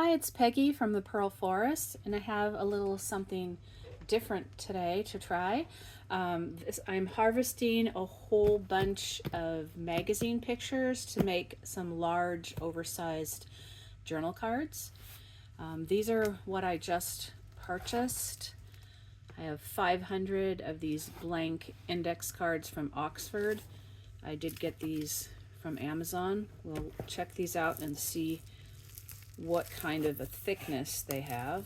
Hi, it's Peggy from the Pearl Forest, and I have a little something different today to try. I'm harvesting a whole bunch of magazine pictures to make some large, oversized journal cards. These are what I just purchased. I have 500 of these blank index cards from Oxford. I did get these from Amazon. We'll check these out and see what kind of a thickness they have.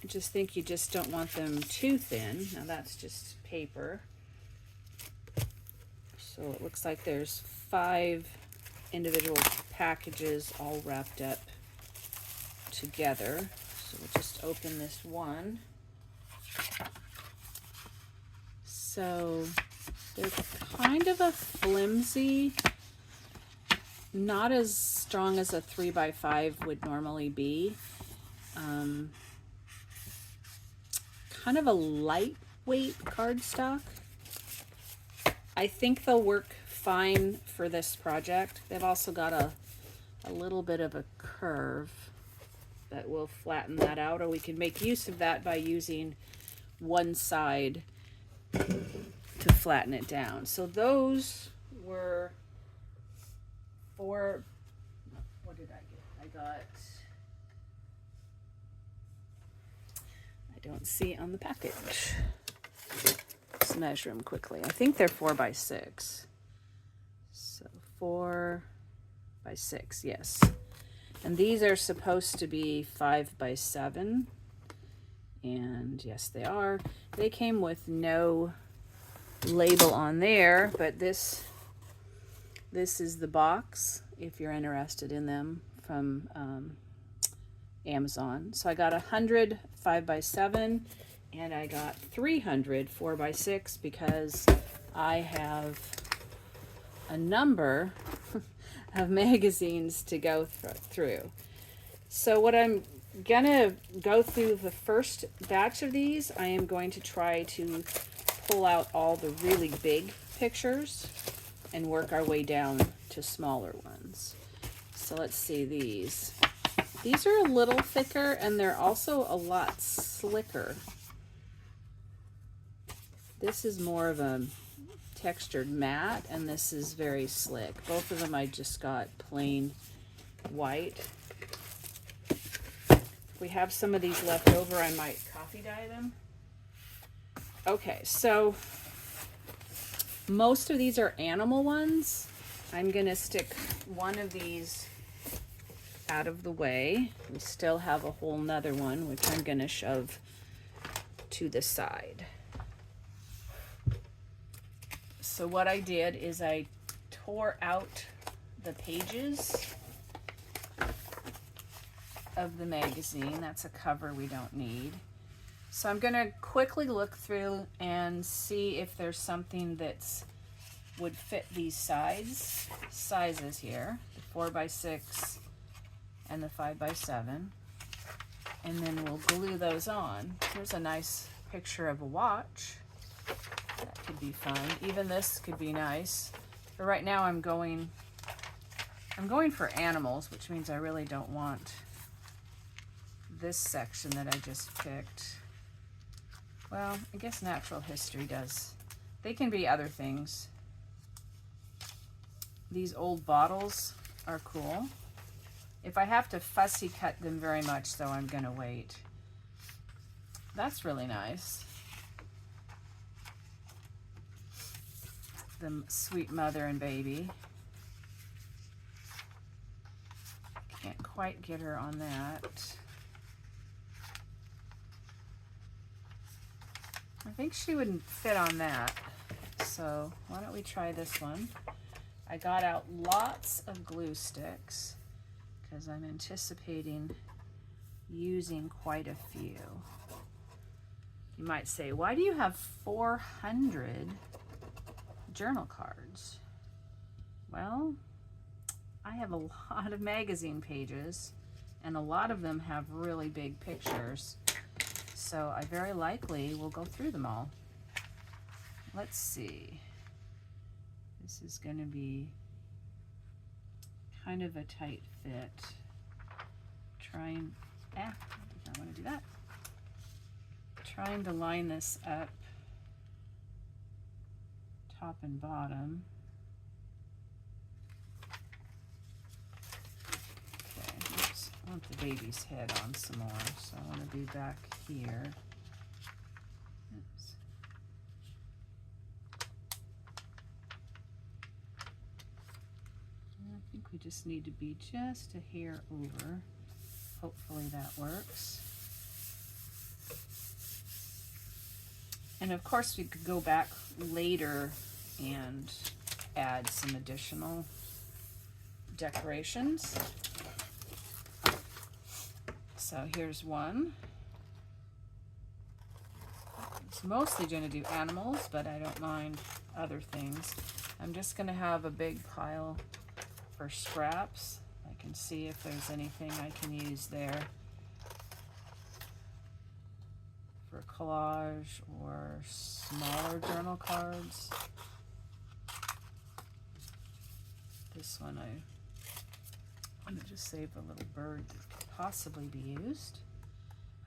I just think you just don't want them too thin. Now that's just paper. So it looks like there's 5 individual packages all wrapped up together. So we'll just open this one. So they're kind of a flimsy, not as strong as a 3x5 would normally be. Kind of a lightweight cardstock. I think they'll work fine for this project. They've also got a little bit of a curve that will flatten that out, or we can make use of that by using one side to flatten it down. So those were for, what did I get? I don't see on the package. Let's measure them quickly. I think they're 4x6. So 4x6, yes. And these are supposed to be 5x7. And yes, they are. They came with no label on there, but this is the box if you're interested in them from Amazon. So I got 100 5x7 and I got 300 4x6 because I have a number of magazines to go through. So what I'm gonna go through the first batch of these, I am going to try to pull out all the really big pictures and work our way down to smaller ones. So let's see these. These are a little thicker and they're also a lot slicker. This is more of a textured matte and this is very slick. Both of them I just got plain white. If we have some of these left over, I might coffee dye them. Okay, so most of these are animal ones. I'm gonna stick one of these out of the way. We still have a whole nother one, which I'm gonna shove to the side. So what I did is I tore out the pages of the magazine. That's a cover we don't need. So I'm gonna quickly look through and see if there's something that's would fit these sizes here, the 4x6 and the 5x7, and then we'll glue those on. Here's a nice picture of a watch. That could be fun. Even this could be nice. But right now I'm going for animals, which means I really don't want this section that I just picked. Well, I guess natural history does. They can be other things. These old bottles are cool. If I have to fussy cut them very much, though, I'm gonna wait. That's really nice. The sweet mother and baby. Can't quite get her on that. I think she wouldn't fit on that. So why don't we try this one? I got out lots of glue sticks because I'm anticipating using quite a few. You might say, why do you have 400 journal cards? Well, I have a lot of magazine pages and a lot of them have really big pictures. So I very likely will go through them all. Let's see. This is going to be kind of a tight fit. Trying, I did not want to do that. Trying to line this up top and bottom. Okay, oops, I want the baby's head on some more, so I want to be back here. Oops. I think we just need to be just a hair over. Hopefully that works. And of course we could go back later and add some additional decorations. So here's one. It's mostly going to do animals, but I don't mind other things. I'm just going to have a big pile for scraps. I can see if there's anything I can use there for collage or smaller journal cards. This one I'm going to just save a little bird that could possibly be used.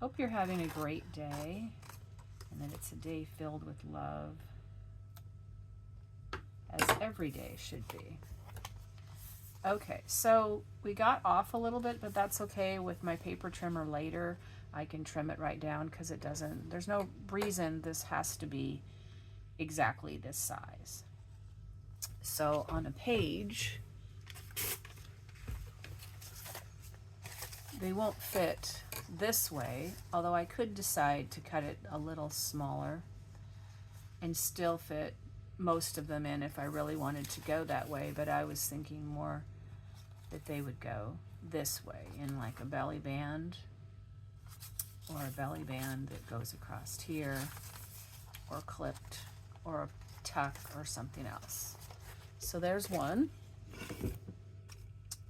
Hope you're having a great day and that it's a day filled with love, as every day should be. Okay, so we got off a little bit, but that's okay. With my paper trimmer later, I can trim it right down because it doesn't, there's no reason this has to be exactly this size. So on a page, they won't fit this way, although I could decide to cut it a little smaller and still fit most of them in if I really wanted to go that way, but I was thinking more that they would go this way in like a belly band, or a belly band that goes across here, or clipped, or a tuck, or something else. So there's one.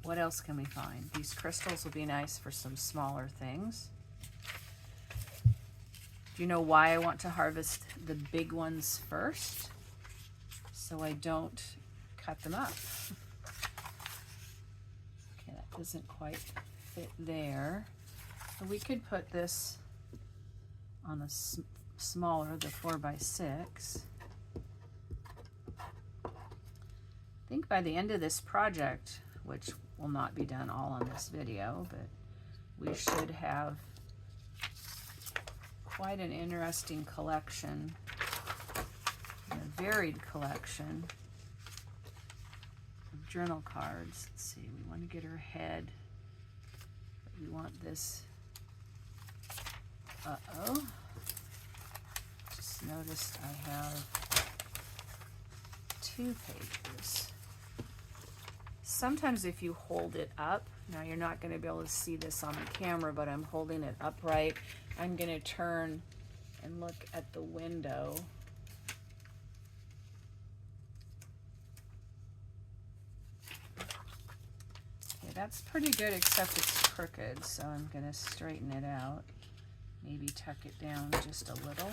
What else can we find? These crystals will be nice for some smaller things. Do you know why I want to harvest the big ones first? So I don't cut them up. Okay, that doesn't quite fit there. So we could put this on a smaller, the 4x6. I think by the end of this project, which will not be done all on this video, but we should have quite an interesting collection, a varied collection of journal cards. Let's see, we want to get her head, but we want this, just noticed I have 2 pages. Sometimes if you hold it up, now you're not going to be able to see this on the camera, but I'm holding it upright. I'm going to turn and look at the window. Okay, that's pretty good, except it's crooked, so I'm going to straighten it out. Maybe tuck it down just a little.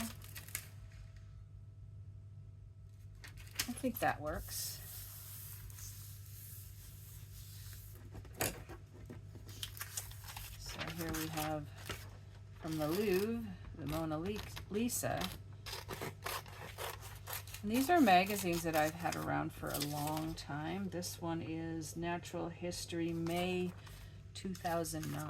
I think that works. So here we have from the Louvre, the Mona Lisa. And these are magazines that I've had around for a long time. This one is Natural History, May 2009.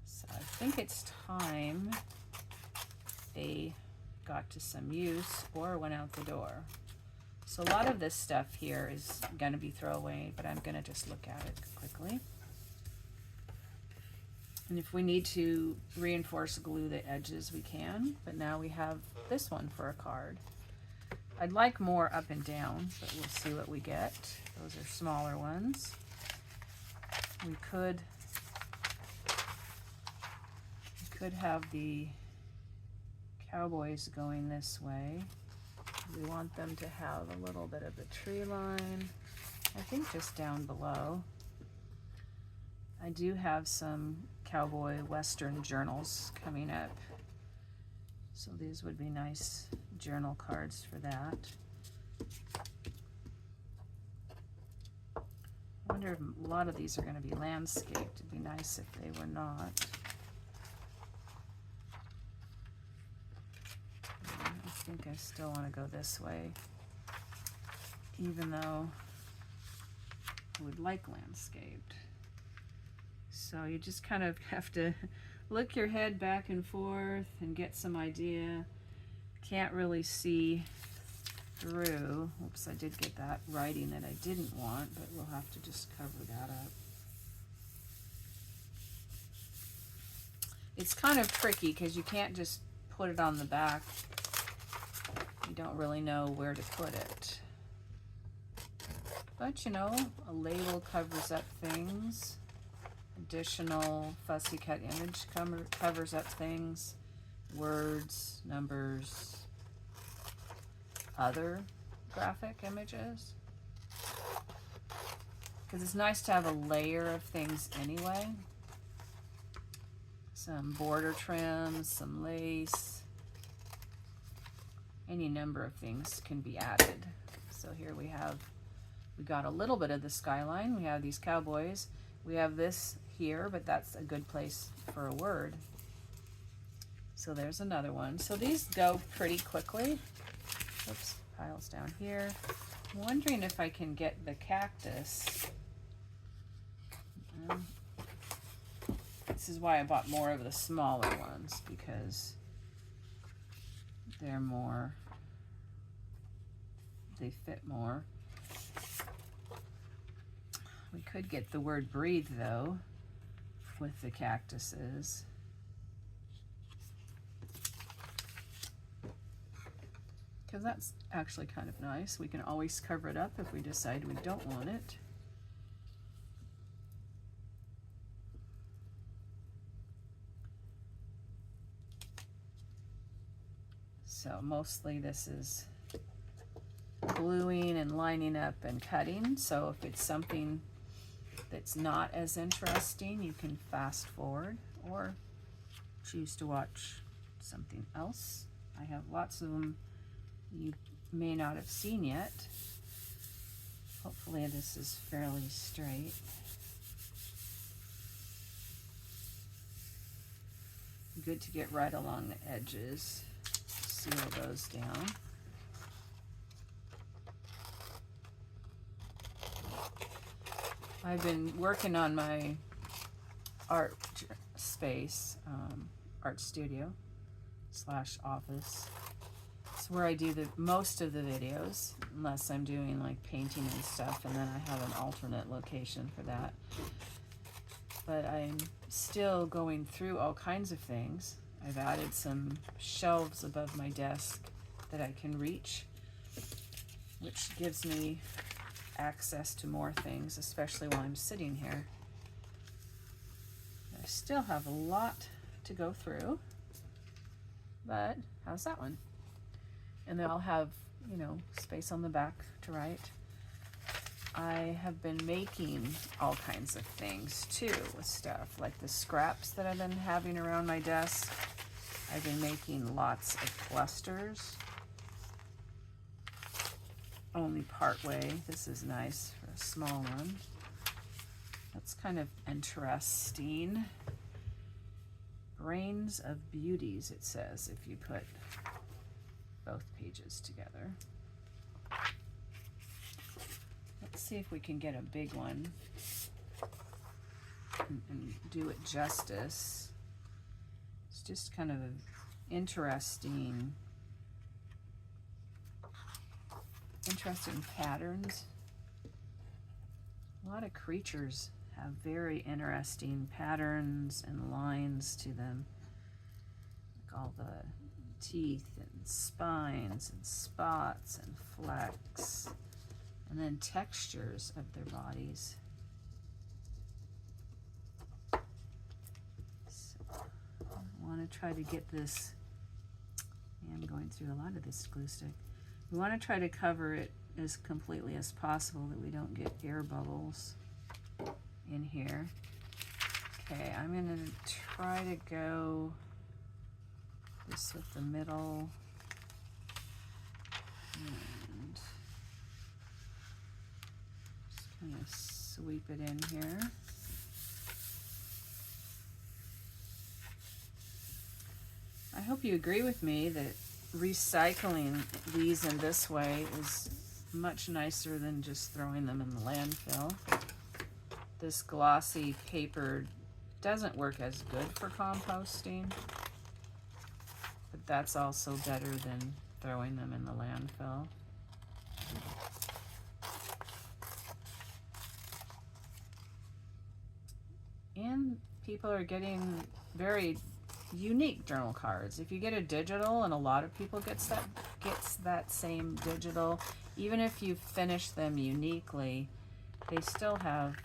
So I think it's time they got to some use or went out the door. So a lot of this stuff here is going to be throwaway, but I'm going to just look at it quickly. And if we need to reinforce glue the edges, we can. But now we have this one for a card. I'd like more up and down, but we'll see what we get. Those are smaller ones. We could have the cowboys going this way. We want them to have a little bit of the tree line, I think just down below. I do have some cowboy western journals coming up, so these would be nice journal cards for that. I wonder if a lot of these are going to be landscaped. It'd be nice if they were not. I think I still want to go this way, even though I would like landscaped. So you just kind of have to look your head back and forth and get some idea. Can't really see through. Oops, I did get that writing that I didn't want, but we'll have to just cover that up. It's kind of tricky because you can't just put it on the back. You don't really know where to put it. But you know, a label covers up things. Additional fussy cut image covers up things. Words, numbers, other graphic images. Because it's nice to have a layer of things anyway. Some border trims, some lace. Any number of things can be added. So here we got a little bit of the skyline. We have these cowboys. We have this here, but that's a good place for a word. So there's another one. So these go pretty quickly. Oops, piles down here. I'm wondering if I can get the cactus. This is why I bought more of the smaller ones, because they're more, they fit more. We could get the word breathe though with the cactuses. Because that's actually kind of nice. We can always cover it up if we decide we don't want it. So mostly this is gluing and lining up and cutting. So if it's something that's not as interesting, you can fast forward or choose to watch something else. I have lots of them you may not have seen yet. Hopefully this is fairly straight. Good to get right along the edges. Seal those down. I've been working on my art space, art studio / office. It's where I do most of the videos, unless I'm doing like painting and stuff, and then I have an alternate location for that. But I'm still going through all kinds of things. I've added some shelves above my desk that I can reach, which gives me access to more things, especially while I'm sitting here. I still have a lot to go through, but how's that one? And then I'll have, you know, space on the back to write. I have been making all kinds of things too with stuff, like the scraps that I've been having around my desk. I've been making lots of clusters. Only part way. This is nice for a small one. That's kind of interesting. Brains of beauties, it says, if you put both pages together. Let's see if we can get a big one and do it justice. It's just kind of interesting patterns. A lot of creatures have very interesting patterns and lines to them, like all the teeth and spines and spots and flecks, and then textures of their bodies. So I want to try to get this, I'm going through a lot of this glue stick. We want to try to cover it as completely as possible that we don't get air bubbles in here. Okay, I'm going to try to go this with the middle and I'm going to sweep it in here. I hope you agree with me that recycling these in this way is much nicer than just throwing them in the landfill. This glossy paper doesn't work as good for composting, but that's also better than throwing them in the landfill. And people are getting very unique journal cards. If you get a digital, and a lot of people gets that same digital, even if you finish them uniquely, they still have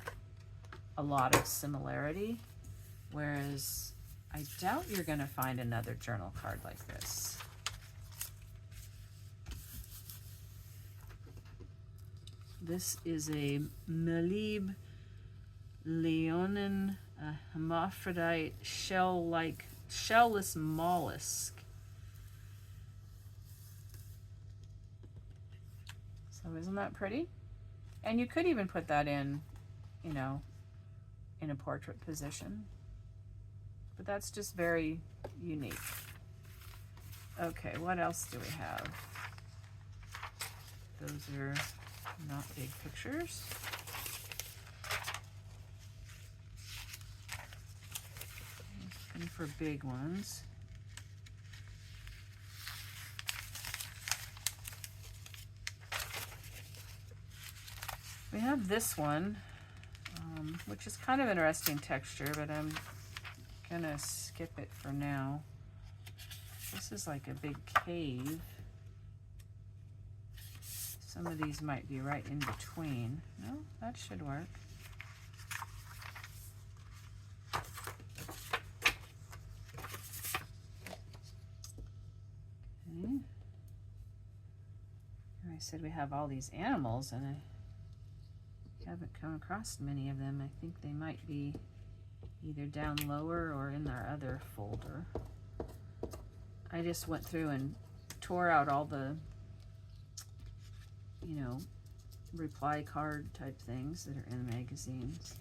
a lot of similarity, whereas I doubt you're going to find another journal card like this. This is a Melib Leonin hermaphrodite shellless mollusk. So isn't that pretty? And you could even put that in, you know, in a portrait position. But that's just very unique. Okay, what else do we have? Those are not big pictures. Looking for big ones. We have this one, which is kind of interesting texture, but I'm gonna skip it for now. This is like a big cave. Some of these might be right in between. No, that should work. Okay. I said we have all these animals, and I haven't come across many of them. I think they might be either down lower or in our other folder. I just went through and tore out all the, you know, reply card type things that are in the magazines,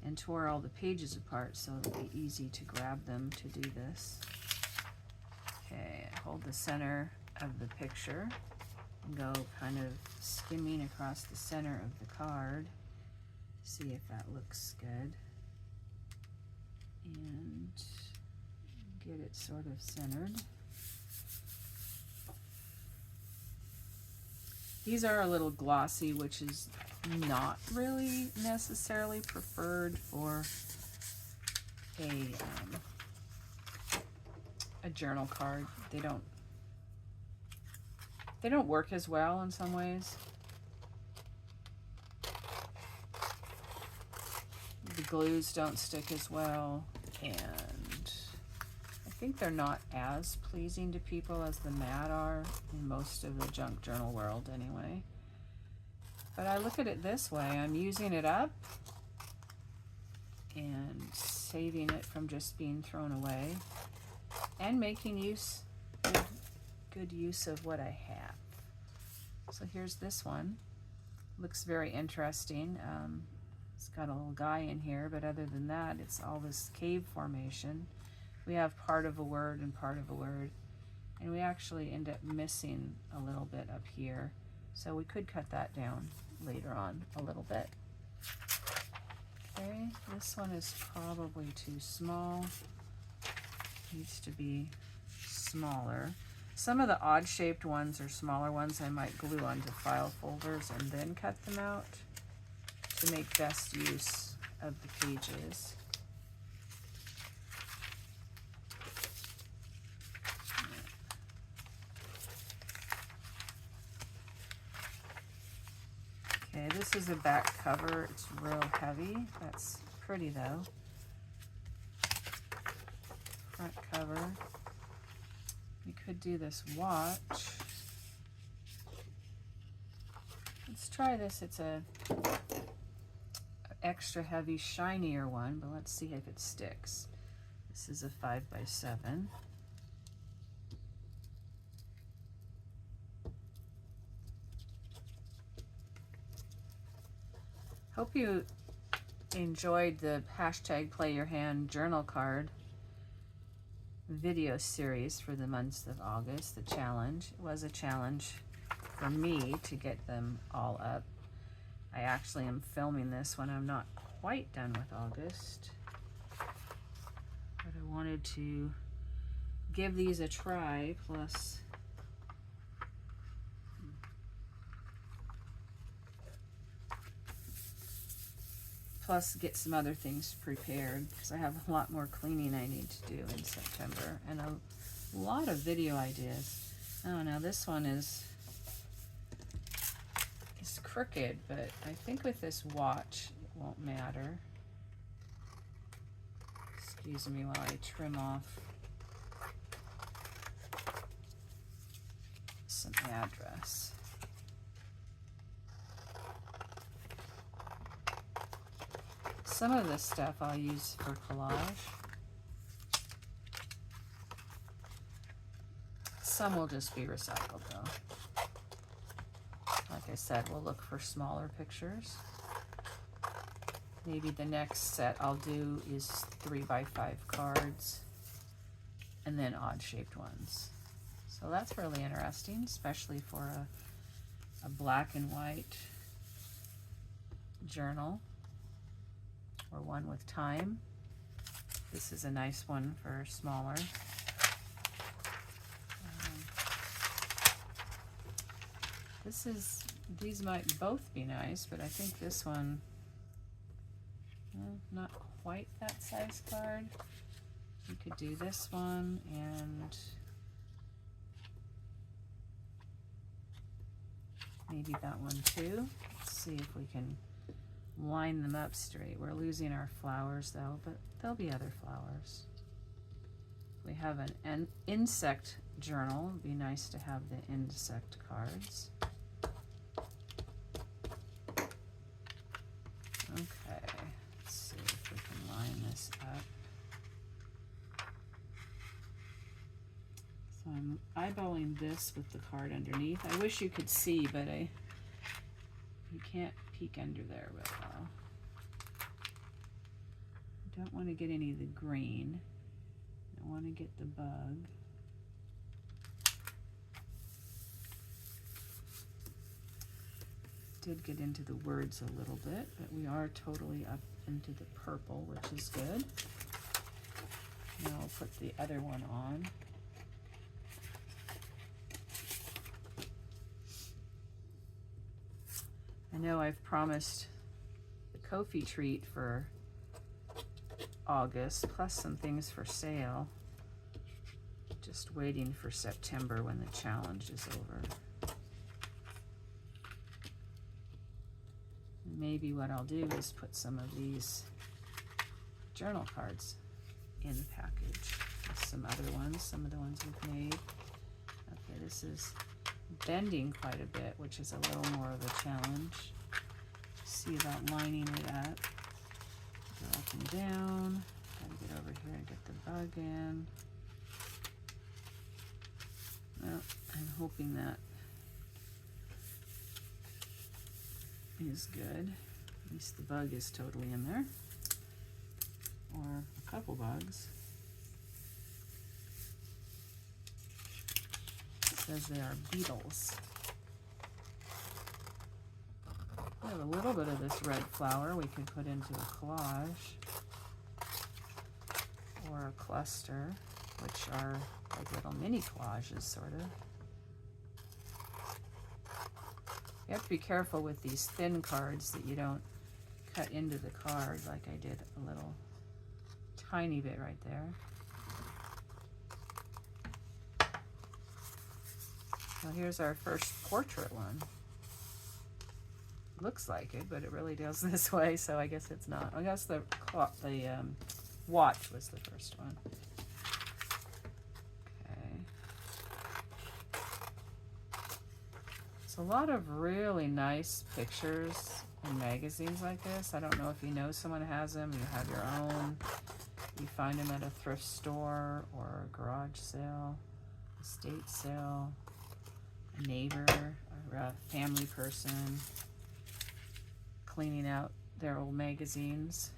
and tore all the pages apart so it'll be easy to grab them to do this. Okay, hold the center of the picture and go kind of skimming across the center of the card. See if that looks good. And get it sort of centered. These are a little glossy, which is not really necessarily preferred for a journal card. They don't work as well in some ways. The glues don't stick as well, and I think they're not as pleasing to people as the matte are in most of the junk journal world anyway. But I look at it this way: I'm using it up and saving it from just being thrown away, and making good use of what I have. So here's this one. Looks very interesting. It's got a little guy in here, but other than that, it's all this cave formation. We have part of a word and part of a word, and we actually end up missing a little bit up here. So we could cut that down later on a little bit. Okay, this one is probably too small. Needs to be smaller. Some of the odd shaped ones or smaller ones I might glue onto file folders and then cut them out to make best use of the pages. Okay, this is a back cover. It's real heavy. That's pretty though. Front cover. You could do this watch. Let's try this. It's a extra heavy, shinier one, but let's see if it sticks. This is a 5x7. Hope you enjoyed the hashtag Play Your Hand journal card video series for the months of August. The challenge. It was a challenge for me to get them all up. I actually am filming this when I'm not quite done with August, but I wanted to give these a try, plus get some other things prepared, because I have a lot more cleaning I need to do in September, and a lot of video ideas. Oh, now this one is crooked, but I think with this watch it won't matter. Excuse me while I trim off some address. Some of this stuff I'll use for collage. Some will just be recycled though. Like I said, we'll look for smaller pictures. Maybe the next set I'll do is 3x5 cards and then odd shaped ones. So that's really interesting, especially for a black and white journal or one with time. This is a nice one for smaller. These might both be nice, but I think this one, not quite that size card. You could do this one and maybe that one too. Let's see if we can line them up straight. We're losing our flowers though, but there'll be other flowers. We have an insect journal. It'd be nice to have the insect cards. Okay, let's see if we can line this up. So I'm eyeballing this with the card underneath. I wish you could see, but you can't peek under there real well. I don't want to get any of the green. I want to get the bug. Did get into the words a little bit, but we are totally up into the purple, which is good. Now I'll put the other one on. I know I've promised the Ko-fi treat for August, plus some things for sale. Just waiting for September when the challenge is over. Maybe what I'll do is put some of these journal cards in the package with some other ones, some of the ones we've made. Okay, this is bending quite a bit, which is a little more of a challenge. See about lining it up. Go up and down. Gotta get over here and get the bug in. Well, I'm hoping that is good. At least the bug is totally in there. Or a couple bugs. It says they are beetles. We have a little bit of this red flower we could put into a collage. Or a cluster, which are like little mini collages, sort of. You have to be careful with these thin cards that you don't cut into the card like I did a little tiny bit right there. So here's our first portrait one. Looks like it, but it really does this way, so I guess it's not. I guess the watch was the first one. A lot of really nice pictures in magazines like this. I don't know if you know someone has them, you have your own, you find them at a thrift store or a garage sale, estate sale, a neighbor, or a family person cleaning out their old magazines.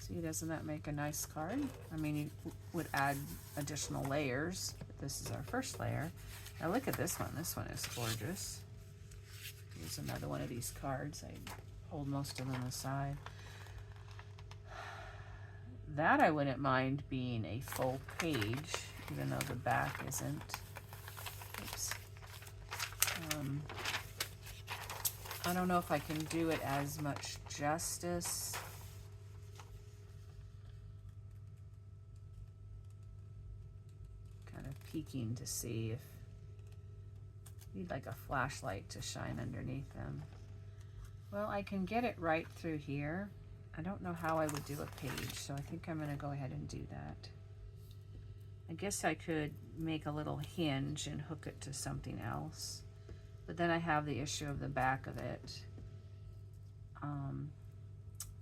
See, doesn't that make a nice card? I mean, you would add additional layers, but this is our first layer. Now look at this one. This one is gorgeous. Here's another one of these cards. I hold most of them aside. That I wouldn't mind being a full page, even though the back isn't. Oops. I don't know if I can do it as much justice. Kind of peeking to see if need like a flashlight to shine underneath them. Well, I can get it right through here. I don't know how I would do a page, so I think I'm going to go ahead and do that. I guess I could make a little hinge and hook it to something else, but then I have the issue of the back of it.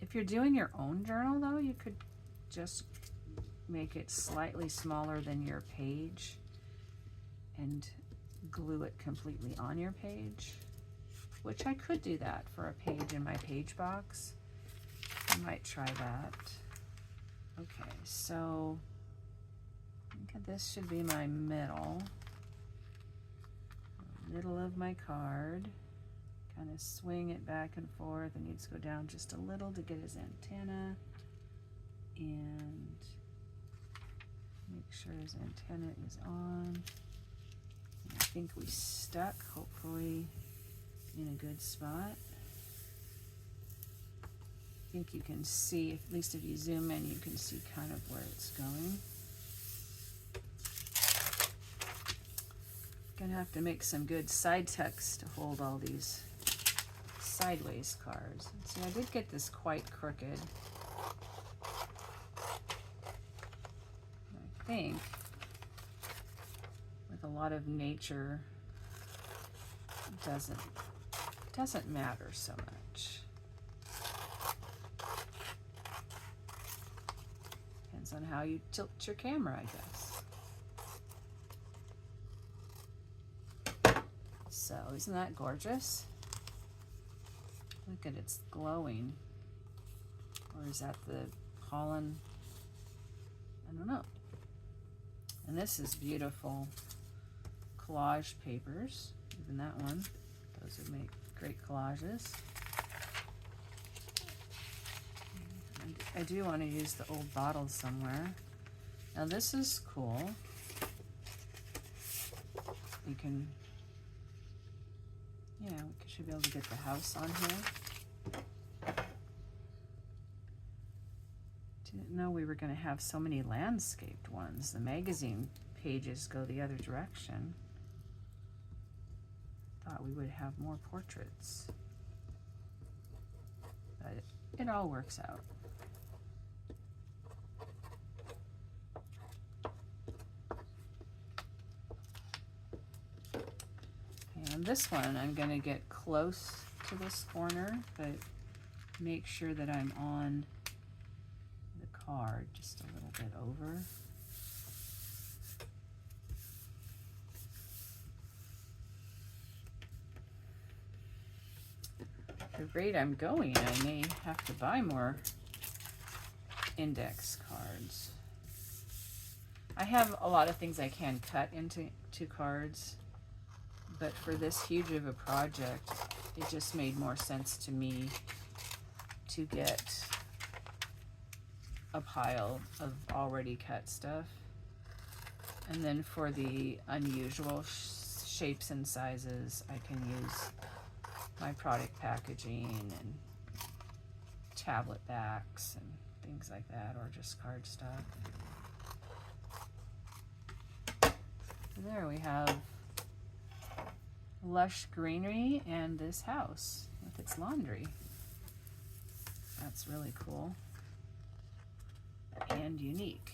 If you're doing your own journal though, you could just make it slightly smaller than your page and glue it completely on your page, which I could do that for a page in my page box. I might try that. Okay, so I think this should be my middle of my card. Kind of swing it back and forth. It needs to go down just a little to get his antenna, and make sure his antenna is on. And I think we stuck, hopefully in a good spot. I think you can see, at least if you zoom in, you can see kind of where it's going. Gonna have to make some good side tucks to hold all these sideways cards. See, I did get this quite crooked. I think with a lot of nature, it doesn't matter so much. Depends on how you tilt your camera, I guess. So, isn't that gorgeous? Look at it's glowing. Or is that the pollen? I don't know. And this is beautiful collage papers. Even that one. Those would make great collages. I do want to use the old bottles somewhere. Now this is cool. You can, yeah, we should be able to get the house on here. Didn't know we were going to have so many landscaped ones. The magazine pages go the other direction. Thought we would have more portraits. But it all works out. And this one, I'm going to get close to this corner, but make sure that I'm on the card just a little bit over. At the rate I'm going, I may have to buy more index cards. I have a lot of things I can cut into cards, but for this huge of a project, it just made more sense to me to get a pile of already cut stuff. And then for the unusual shapes and sizes, I can use my product packaging and tablet backs and things like that, or just cardstock. There we have lush greenery and this house with its laundry. That's really cool and unique.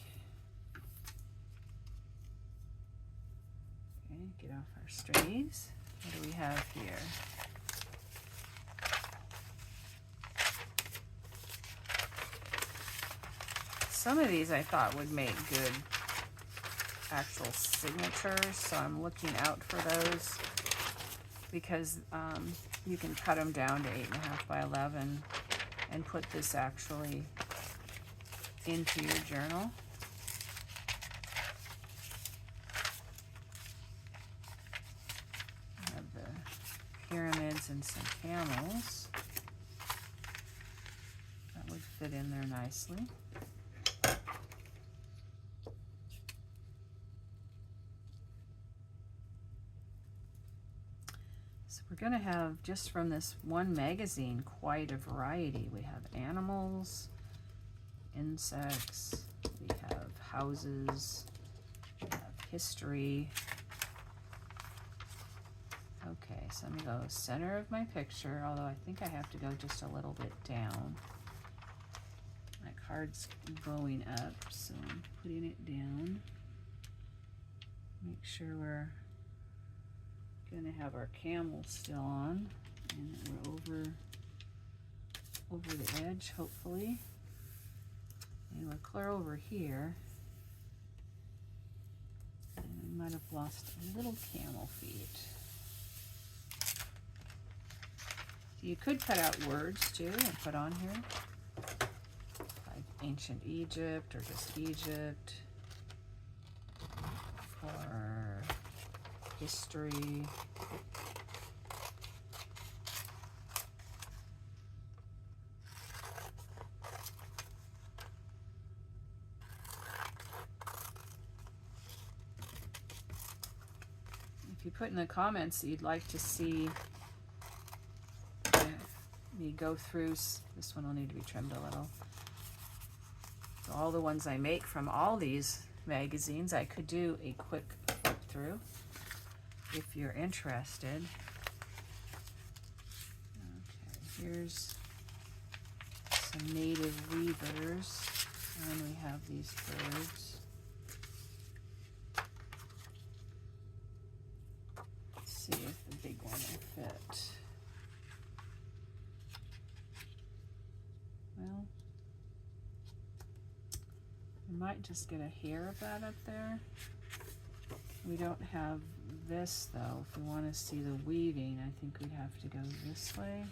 Okay, get off our strays. What do we have here? Some of these I thought would make good actual signatures, so I'm looking out for those. because you can cut them down to 8.5 by 11 and put this actually into your journal. I have the pyramids and some camels. That would fit in there nicely. So we're going to have, just from this one magazine, quite a variety. We have animals, insects, we have houses, we have history. Okay, so I'm going to go center of my picture, although I think I have to go just a little bit down. My card's going up, so I'm putting it down. Make sure we're going to have our camel still on, and we're over the edge, hopefully. And we're clear over here. And I might have lost a little camel feet. You could cut out words too and put on here, like ancient Egypt or just Egypt, or history. If you put in the comments that you'd like to see me go through, this one will need to be trimmed a little. So all the ones I make from all these magazines, I could do a quick flip through if you're interested. Okay, here's some native weavers, and we have these birds. Let's see if the big one will fit. Well, I might just get a hair of that up there. We don't have this though. If we want to see the weaving, I think we'd have to go this way.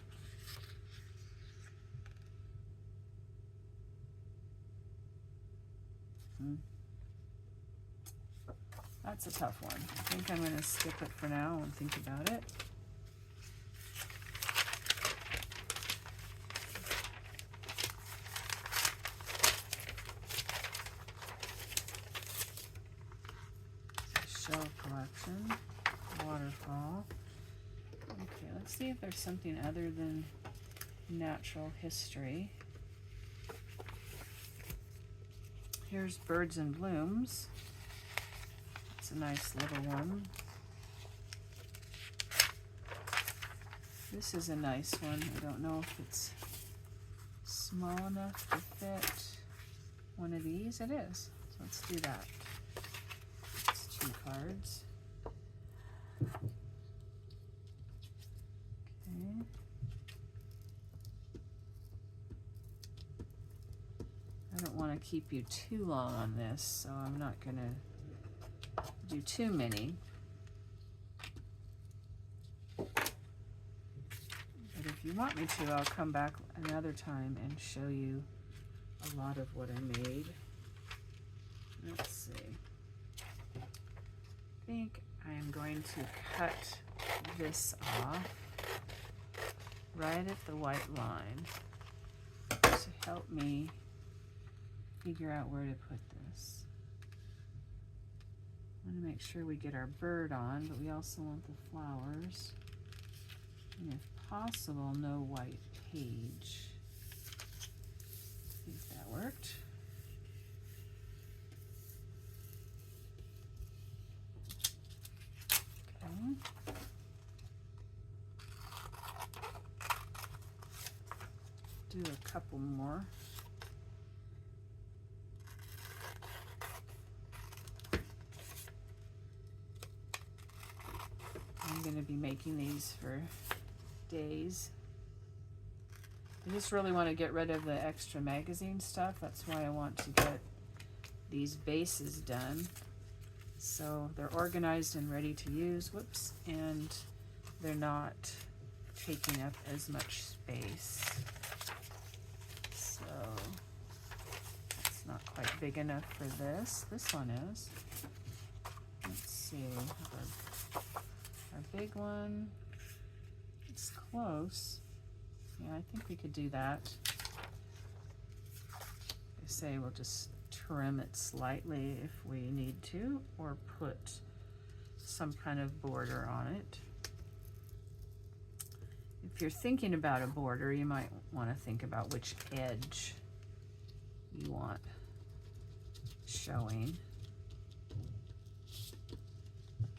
That's a tough one. I think I'm going to skip it for now and think about it. Shell collection, waterfall. Okay, let's see if there's something other than natural history. Here's birds and blooms. It's a nice little one. This is a nice one. I don't know if it's small enough to fit one of these. It is. So let's do that. It's 2 cards. Okay. I don't want to keep you too long on this, so I'm not going to do too many. But if you want me to, I'll come back another time and show you a lot of what I made. Let's see. I think I am going to cut this off right at the white line to help me figure out where to put this. I want to make sure we get our bird on, but we also want the flowers. And if possible, no white page. I think that worked. Okay. Do a couple more. I'm going to be making these for days. I just really want to get rid of the extra magazine stuff. That's why I want to get these bases done so they're organized and ready to use. Whoops. And they're not taking up as much space. So it's not quite big enough for this. This one is. Let's see, our big one, it's close. Yeah, I think we could do that. I say we'll just trim it slightly if we need to, or put some kind of border on it. If you're thinking about a border, you might want to think about which edge you want showing.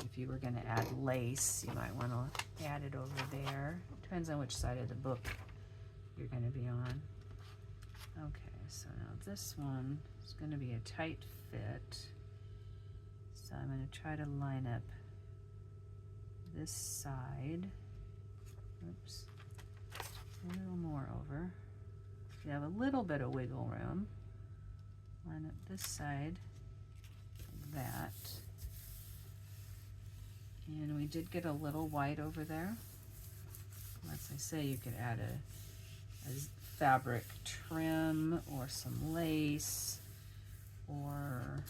If you were going to add lace, you might want to add it over there. Depends on which side of the book you're going to be on. Okay, so now this one is going to be a tight fit. So I'm going to try to line up this side. Oops. A little more over. You have a little bit of wiggle room. Line up this side like that. And we did get a little white over there. As I say, you could add a fabric trim or some lace or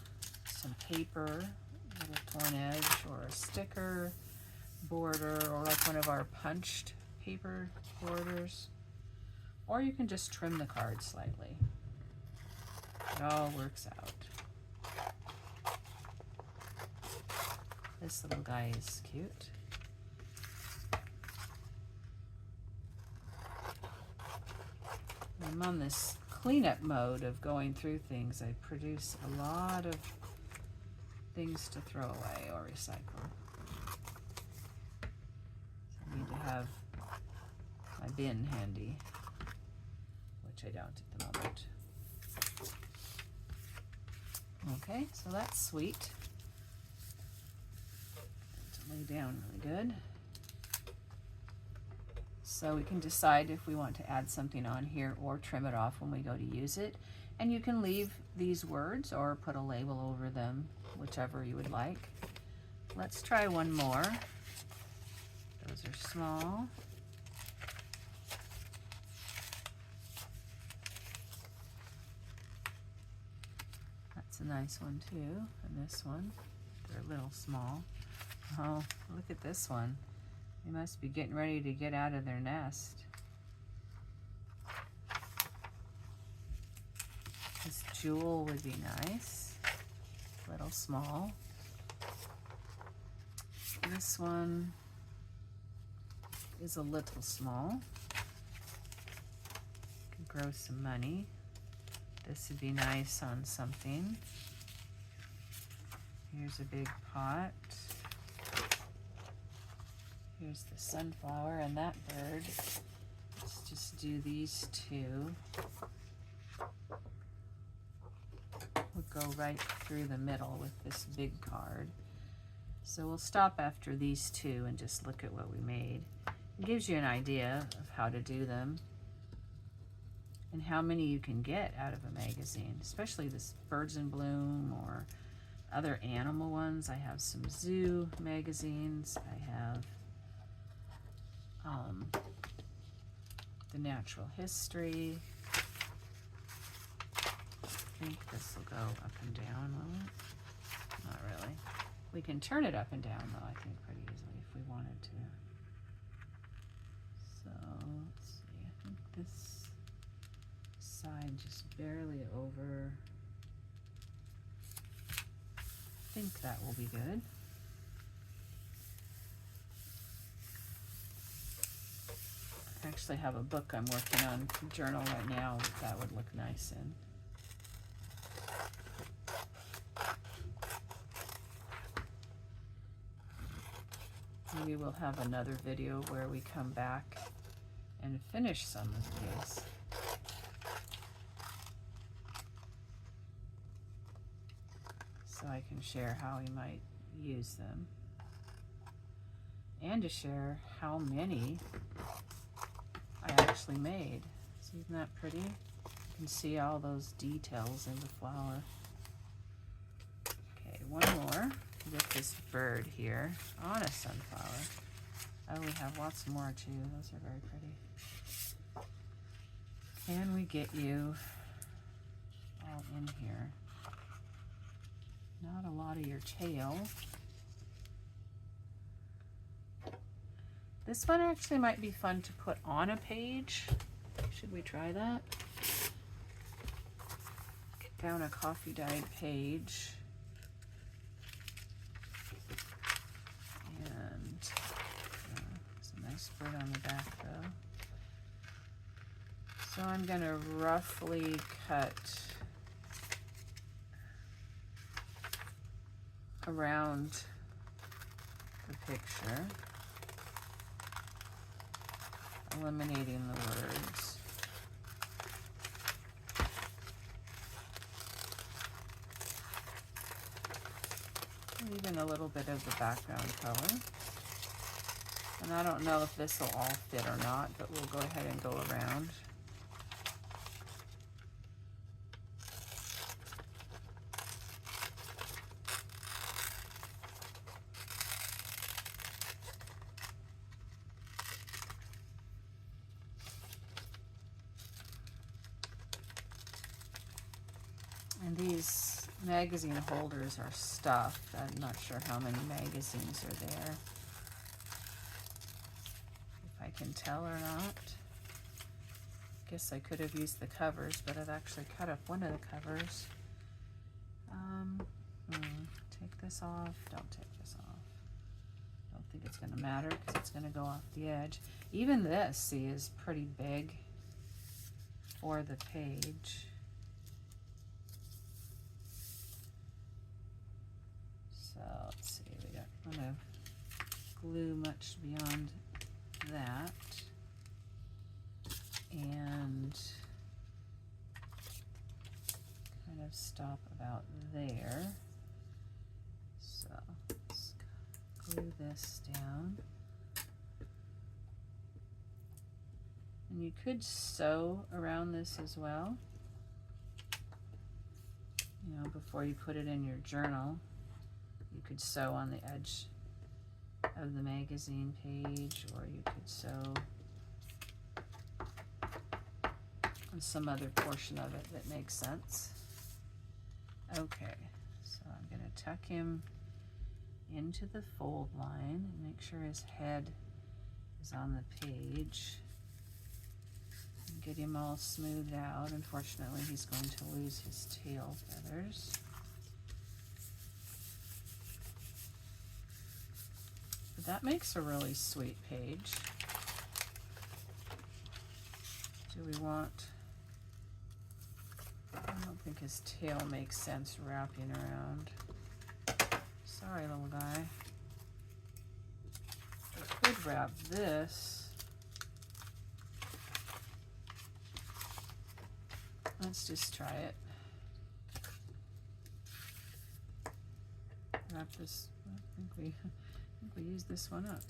some paper, a little torn edge, or a sticker border, or like one of our punched paper borders. Or you can just trim the card slightly. It all works out. This little guy is cute. I'm on this cleanup mode of going through things. I produce a lot of things to throw away or recycle. So I need to have my bin handy, which I don't at the moment. Okay, so that's sweet. Lay down really good. So we can decide if we want to add something on here or trim it off when we go to use it. And you can leave these words or put a label over them, whichever you would like. Let's try one more. Those are small. That's a nice one too. And this one, they're a little small. Oh, look at this one. They must be getting ready to get out of their nest. This jewel would be nice. A little small. This one is a little small. Could grow some money. This would be nice on something. Here's a big pot. Here's the sunflower and that bird. Let's just do these two. We'll go right through the middle with this big card. So we'll stop after these two and just look at what we made. It gives you an idea of how to do them and how many you can get out of a magazine, especially this Birds in Bloom or other animal ones. I have some zoo magazines. I have the natural history. I think this will go up and down, will it? Not really. We can turn it up and down though, I think, pretty easily if we wanted to. So let's see, I think this side just barely over. I think that will be good. I actually have a book I'm working on, a journal right now, that would look nice in. Maybe we'll have another video where we come back and finish some of these. So I can share how we might use them. And to share how many I actually made. So isn't that pretty? You can see all those details in the flower. Okay, one more with this bird here on a sunflower. Oh, we have lots more too. Those are very pretty. Can we get you all in here? Not a lot of your tail. This one actually might be fun to put on a page. Should we try that? Get down a coffee dyed page. And there's a nice bird on the back though. So I'm gonna roughly cut around the picture, eliminating the words. Even a little bit of the background color. And I don't know if this will all fit or not, but we'll go ahead and go around. And these magazine holders are stuffed. I'm not sure how many magazines are there. If I can tell or not. Guess I could have used the covers, but I've actually cut up one of the covers. Take this off. Don't take this off. Don't think it's going to matter because it's going to go off the edge. Even this, see, is pretty big for the page. So let's see, we don't want to glue much beyond that. And kind of stop about there. So let's glue this down. And you could sew around this as well. You know, before you put it in your journal, you could sew on the edge of the magazine page, or you could sew on some other portion of it that makes sense. Okay, so I'm going to tuck him into the fold line and make sure his head is on the page. And get him all smoothed out. Unfortunately, he's going to lose his tail feathers. But that makes a really sweet page. Do we want... I don't think his tail makes sense wrapping around. Sorry, little guy. I could wrap this. Let's just try it. Wrap this. I think we used this one up.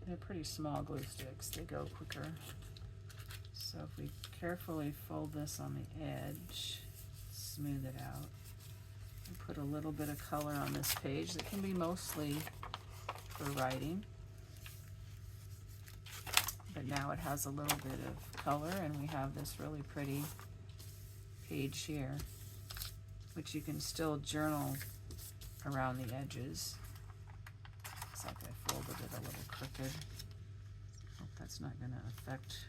They're pretty small glue sticks. They go quicker. So if we carefully fold this on the edge, smooth it out, and put a little bit of color on this page that can be mostly for writing. But now it has a little bit of color, and we have this really pretty page here, which you can still journal around the edges. It's like I folded it a little crooked. Hope that's not going to affect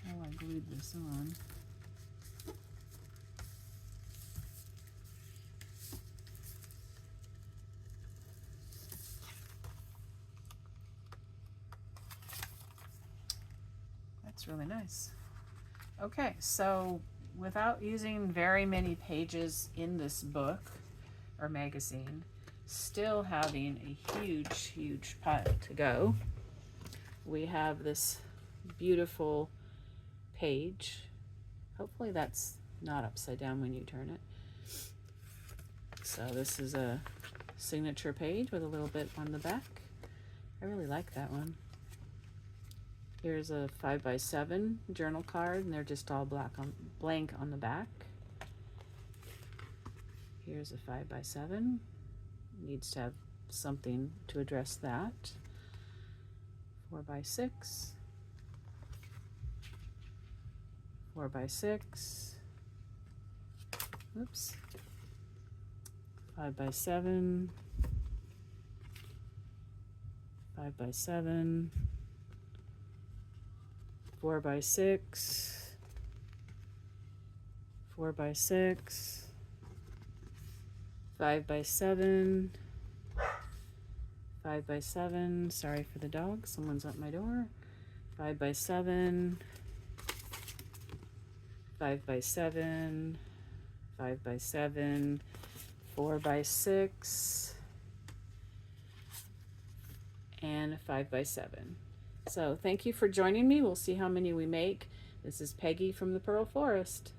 how I glued this on. That's really nice. Okay, so without using very many pages in this book or magazine, still having a huge pile to go, we have this beautiful page. Hopefully that's not upside down when you turn it. So this is a signature page with a little bit on the back. I really like that one. Here's a 5x7 journal card, and they're just all blank on the back. Here's a 5x7 needs to have something to address that. 4 by 6, 4 by 6, oops, 5 by 7, 5 by 7, 4 by 6, 4 by 6, 5 by 7, 5 by 7, sorry for the dog, someone's at my door, 5 by 7, 5 by 7, 5 by 7, 4 by 6, and 5 by 7. So thank you for joining me. We'll see how many we make. This is Peggy from the Pearl Forest.